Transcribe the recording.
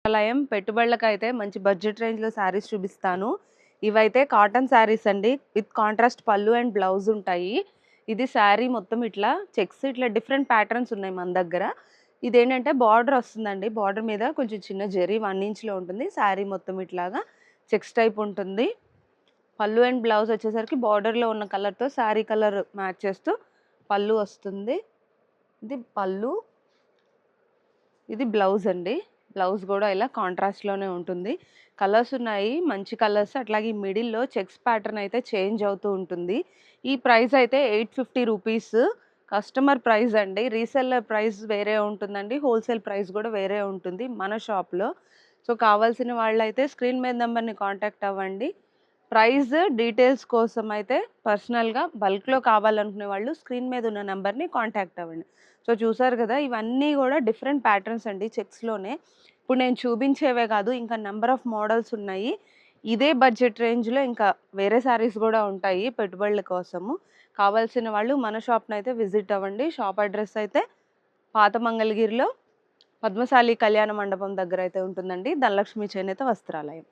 ఆలయం పెట్టుబడులకైతే మంచి బడ్జెట్ రేంజ్‌లో శారీస్ చూపిస్తాను. ఇవైతే కాటన్ శారీస్ అండి. విత్ కాంట్రాస్ట్ పళ్ళు అండ్ బ్లౌజ్ ఉంటాయి. ఇది శారీ మొత్తం ఇట్లా చెక్స్ ఇట్లా డిఫరెంట్ ప్యాటర్న్స్ ఉన్నాయి మన దగ్గర. ఇదేంటంటే బార్డర్ వస్తుందండి. బార్డర్ మీద కొంచెం చిన్న జరీ 1 ఇంచ్‌లో ఉంటుంది. శారీ మొత్తం ఇట్లాగా చెక్స్ టైప్ ఉంటుంది. పళ్ళు అండ్ బ్లౌజ్ వచ్చేసరికి బార్డర్‌లో ఉన్న కలర్‌తో శారీ కలర్ మ్యాచ్ చేస్తూ పళ్ళు వస్తుంది. ఇది పళ్ళు. ఇది బ్లౌజ్ అండి. బ్లౌజ్ గూడా ఇలా కాంట్రాస్ట్‌లోనే ఉంటుంది. కలర్స్ ఉన్నాయి. మంచి కలర్స్. అట్లాగే ఈ మిడిల్‌లో చెక్స్ ప్యాటర్న్ అయితే చేంజ్ అవుతూ ఉంటుంది. ఈ ప్రైస్ అయితే రూ. 850 కస్టమర్ ప్రైస్ అండి. రీసెల్లర్ ప్రైస్ వేరే ఉంటుందండి. హోల్‌సేల్ ప్రైస్ గూడా వేరే ఉంటుంది మన షాప్‌లో. సో, కావాల్సిన వాళ్ళైతే స్క్రీన్ మీద నంబర్‌ని కాంటాక్ట్ అవ్వండి. ప్రైస్ డీటెయిల్స్ కోసం అయితే పర్సనల్‌గా బల్క్‌లో కావాలనుకునే వాళ్ళు స్క్రీన్ మీద ఉన్న నంబర్‌ని కాంటాక్ట్ అవ్వండి. సో, చూసారు గదా! ఇవన్నీ గూడా డిఫరెంట్ ప్యాటర్న్స్ అండి చెక్స్‌లోనే. ఇప్పుడు నేను చూపించేవే కాదు ఇంకా నంబర్ ఆఫ్ మోడల్స్ ఉన్నాయి. ఇదే బడ్జెట్ రేంజ్‌లో ఇంకా వేరే శారీస్ గూడా ఉంటాయి పెట్టుబడుల కోసము. కావాల్సిన వాళ్ళు మన షాప్‌నైతే విజిట్ అవ్వండి. షాప్ అడ్రెస్ అయితే పాత మంగళగిరిలో పద్మశాలి కళ్యాణ మండపం దగ్గరైతే ఉంటుందండి. ధనలక్ష్మి చేనేత వస్త్రాలయం.